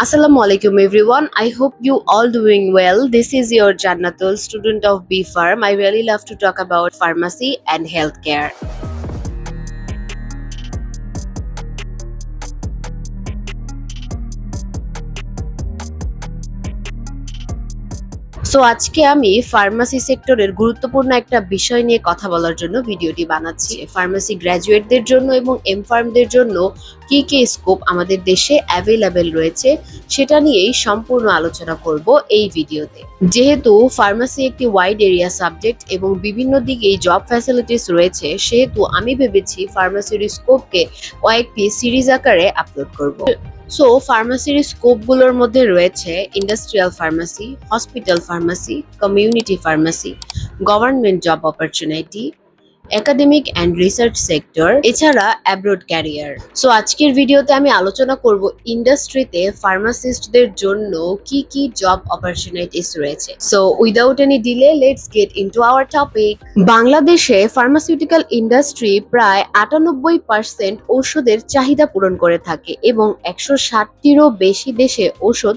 Assalamu alaikum everyone. I hope you all doing well. This is your Jannatul, student of B Farm. I really love to talk about pharmacy and healthcare. So আজকে আমি pharmacy সেক্টরের গুরুত্বপূর্ণ একটা বিষয় নিয়ে কথা বলার জন্য ভিডিওটি বানাচ্ছি। ফার্মাসি গ্র্যাজুয়েটদের জন্য এবং এমফার্মদের জন্য কি কি স্কোপ আমাদের দেশে অ্যাভেলেবেল রয়েছে সেটা নিয়েই সম্পূর্ণ আলোচনা করব এই ভিডিওতে। যেহেতু ফার্মাসি একটি ওয়াইড এরিয়া সাবজেক্ট এবং বিভিন্ন দিকেই জব ফ্যাসিলিটিস রয়েছে, সেহেতু আমি ভেবেছি ফার্মাসির স্কোপকে কয়েকটি সিরিজ আকারে আপলোড করব। সো ফার্মাসির স্কোপগুলোর মধ্যে রয়েছে industrial pharmacy, hospital pharmacy, community pharmacy, government job opportunity, academic and research sector, এছাড়া অ্যাব্রোড ক্যারিয়ার। সো আজকের ভিডিওতে আমি আলোচনা করব ইন্ডাস্ট্রিতে ফার্মাসিস্টদের জন্য কি কি জব অপরচুনিটিস রয়েছে। So without any delay let's get into our topic. বাংলাদেশে ফার্মাসিউটিক্যাল ইন্ডাস্ট্রি প্রায় 98% ঔষধের চাহিদা পূরণ করে থাকে এবং 160টিরও বেশি দেশে ঔষধ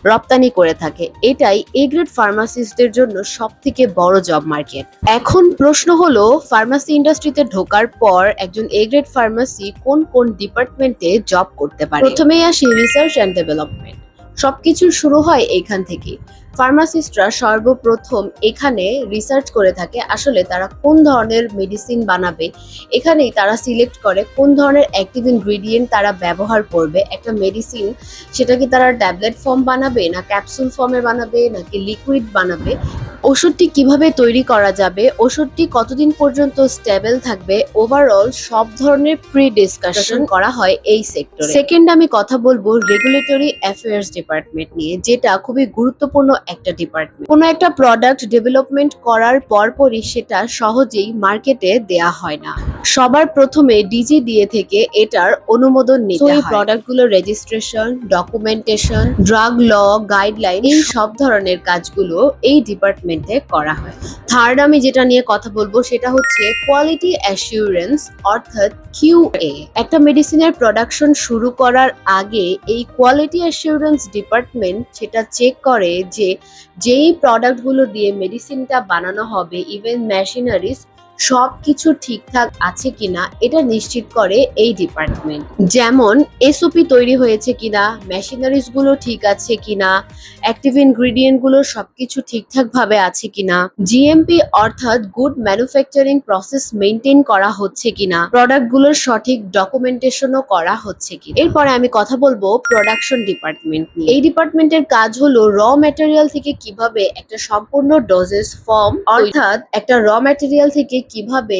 রপ্তানি করে থাকে। এটাই এ গ্রেড ফার্মাসিস্টদের জন্য সবথেকে বড় জব মার্কেট। এখন প্রশ্ন হলো, ফার্মাসি ইন্ডাস্ট্রিতে ঢোকার পর একজন এ গ্রেড ফার্মাসি কোন কোন ডিপার্টমেন্টে জব করতে পারে। প্রথমেই আসি রিসার্চ অ্যান্ড ডেভেলপমেন্ট। সবকিছুর শুরু হয় এখান থেকে। ফার্মাসিস্টরা সর্বপ্রথম এখানে রিসার্চ করে থাকে আসলে তারা কোন ধরনের মেডিসিন বানাবে। এখানেই তারা সিলেক্ট করে কোন ধরনের অ্যাক্টিভ ইনগ্রেডিয়েন্ট তারা ব্যবহার করবে। একটা মেডিসিন সেটা কি তারা ট্যাবলেট ফর্ম বানাবে, না ক্যাপসুল ফর্মে বানাবে, নাকি লিকুইড বানাবে, ওষুধটি কিভাবে তৈরি করা যাবে, ওষুধটি কতদিন পর্যন্ত স্টেবল থাকবে, ওভারঅল সব ধরনের প্রি ডিসকাশন করা হয় এই সেক্টরে। সেকেন্ড আমি কথা বলবো রেগুলেটরি অ্যাফেয়ার্স ডিপার্টমেন্ট নিয়ে, যেটা খুবই গুরুত্বপূর্ণ একটা ডিপার্টমেন্ট। কোনো একটা প্রোডাক্ট ডেভেলপমেন্ট করার পরপরই সেটা সহজেই মার্কেটে দেয়া হয় না। সবার প্রথমে ডিজি দিয়ে থেকে এটার অনুমোদন নিতে হয়। এই প্রোডাক্টগুলোর রেজিস্ট্রেশন, ডকুমেন্টেশন, ড্রাগ ল, গাইডলাইন, এই সব ধরনের কাজগুলো এই ডিপার্টমেন্টে করা হয়। থার্ড আমি যেটা নিয়ে কথা বলবো সেটা হচ্ছে কোয়ালিটি অ্যাসিউরেন্স, অর্থাৎ কিউএ। একটা মেডিসিনের প্রোডাকশন শুরু করার আগে এই কোয়ালিটি অ্যাসিউরেন্স ডিপার্টমেন্ট সেটা চেক করে যে যেই প্রোডাক্টগুলো দিয়ে মেডিসিনটা বানানো হবে, ইভেন মেশিনারিজ, সবকিছু ঠিকঠাক আছে কিনা এটা নিশ্চিত করে এই ডিপার্টমেন্ট। যেমন এসওপি তৈরি হয়েছে কিনা, মেশিনারিজ গুলো ঠিক আছে কিনা, অ্যাক্টিভ ইনগ্রেডিয়েন্ট গুলো সবকিছু ঠিকঠাক ভাবে আছে কিনা, জিএমপি অর্থাৎ গুড ম্যানুফ্যাকচারিং প্রসেস মেনটেন করা হচ্ছে কিনা, প্রোডাক্ট গুলোর সঠিক ডকুমেন্টেশনও করা হচ্ছে কিনা। এরপরে আমি কথা বলবো প্রোডাকশন ডিপার্টমেন্ট নিয়ে। এই ডিপার্টমেন্টের কাজ হলো র ম্যাটেরিয়াল থেকে কিভাবে একটা সম্পূর্ণ ডোজেস ফর্ম, অর্থাৎ একটা র ম্যাটেরিয়াল থেকে কিভাবে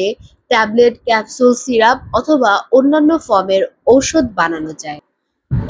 ট্যাবলেট, ক্যাপসুল, সিরাপ অথবা অন্যান্য ফর্মের ঔষধ বানানো যায়।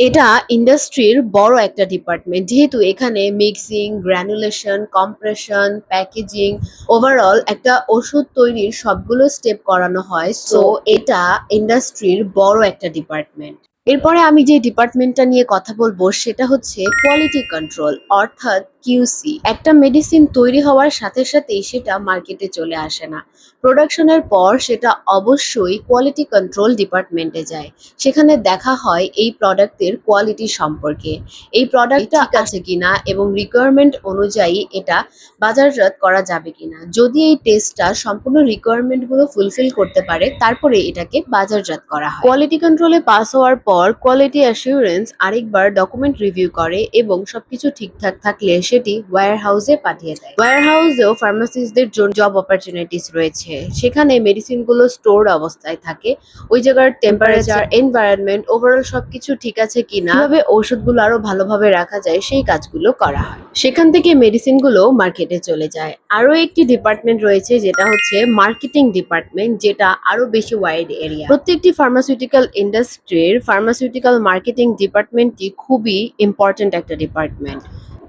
এটা ইন্ডাস্ট্রির বড় একটা ডিপার্টমেন্ট, যেহেতু এখানে mixing, granulation, compression, packaging, overall একটা ওষুধ তৈরির সবগুলো স্টেপ করানো হয়। সো এটা ইন্ডাস্ট্রির বড় একটা ডিপার্টমেন্ট। এরপরে আমি যে ডিপার্টমেন্টটা নিয়ে কথা বলবো সেটা হচ্ছে কোয়ালিটি কন্ট্রোল, অর্থাৎ কিউসি। একটা মেডিসিন তৈরি হওয়ার সাথে সাথেই সেটা মার্কেটে চলে আসে না। প্রোডাকশনের পর সেটা অবশ্যই কোয়ালিটি কন্ট্রোল ডিপার্টমেন্টে যায়। সেখানে দেখা হয় এই প্রোডাক্টের কোয়ালিটি সম্পর্কে, এই প্রোডাক্টটা ঠিক আছে কিনা এবং রিকোয়ারমেন্ট অনুযায়ী এটা বাজারজাত করা যাবে কিনা। যদি এই টেস্টটা সম্পূর্ণ রিকোয়ারমেন্ট গুলো ফুলফিল করতে পারে, তারপরে এটাকে বাজারজাত করা হয়। কোয়ালিটি কন্ট্রোলে পাস হওয়ার পর কোয়ালিটি অ্যাসিউরেন্স আরেকবার ডকুমেন্ট রিভিউ করে এবং সবকিছু ঠিকঠাক থাকলে সেটি ওয়্যার হাউসে পাঠিয়ে দেয়। ওয়্যার হাউসেও ফার্মাসিস্টদের জন্য জব অপরচুনিটিস রয়েছে। সেখানে মেডিসিন গুলো স্টোরড অবস্থায় থাকে। ওই জায়গার টেম্পারেচার, এনভায়রনমেন্ট, ওভারঅল সবকিছু ঠিক আছে কিনা, কিভাবে ঔষধগুলো আরো ভালোভাবে রাখা যায় সেই কাজগুলো করা হয়। সেখান থেকে মেডিসিন গুলো মার্কেটে চলে যায়। আরো একটি ডিপার্টমেন্ট রয়েছে যেটা হচ্ছে মার্কেটিং ডিপার্টমেন্ট, যেটা আরো বেশি ওয়াইড এরিয়া। প্রত্যেকটি ফার্মাসিউটিক্যাল ইন্ডাস্ট্রির ফার্মাসিউটিক্যাল মার্কেটিং ডিপার্টমেন্টটি খুবই ইম্পর্টেন্ট একটা ডিপার্টমেন্ট।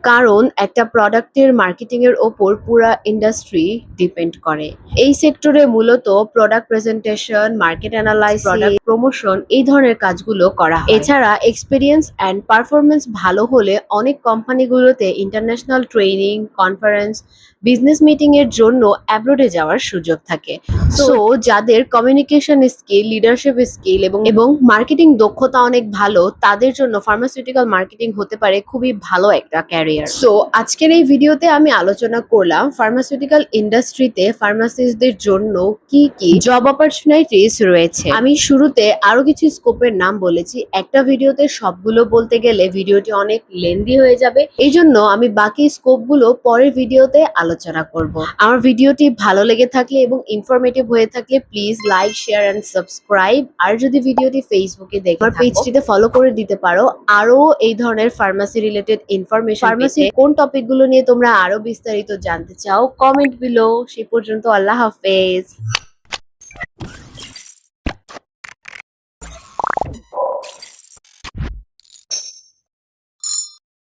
কারণ একটা প্রোডাক্টের মার্কেটিং এর ওপর পুরা ইন্ডাস্ট্রি ডিপেন্ড করে। এই সেক্টরে মূলত product presentation, market analysis, product promotion এই ধরনের কাজগুলো করা হয়। এছাড়া এক্সপেরিয়েন্স অ্যান্ড পারফরমেন্স ভালো হলে অনেক কোম্পানিগুলোতে international training, conference, business meeting এর জন্য অ্যাব্রোডে যাওয়ার সুযোগ থাকে। সো যাদের কমিউনিকেশন স্কিল, লিডারশিপ স্কিল এবং মার্কেটিং দক্ষতা অনেক ভালো, তাদের জন্য ফার্মাসিউটিক্যাল মার্কেটিং হতে পারে খুবই ভালো একটা ক্যারিয়ার। সো আজকের এই ভিডিওতে আমি আলোচনা করলাম ফার্মাসিউটিক্যাল ইন্ডাস্ট্রিতে ফার্মাসিস্টদের জন্য কি কি জব অপরচুনিটিস রয়েছে। আমি শুরুতে আরো কিছু স্কোপের নাম বলেছি, একটা ভিডিওতে সবগুলো বলতে গেলে ভিডিওটি অনেক লেন্দি হয়ে যাবে, এই জন্য আমি বাকি স্কোপগুলো পরের ভিডিওতে আলোচনা করব। আমার ভিডিওটি ভালো লেগে থাকলে এবং ইনফরমেটিভ হয়ে থাকলে please like, share and subscribe. আর যদি ভিডিওটি ফেসবুকে দেখে আমার পেজটিতে ফলো করে দিতে পারো। আরো এই ধরনের ফার্মাসি রিলেটেড ইনফরমেশন, ফার্মাসি কোন টপিকগুলো নিয়ে তোমরা আরো বিস্তারিত জানতে চাও, কমেন্ট বিলো। সে পর্যন্ত আল্লাহ হাফেজ।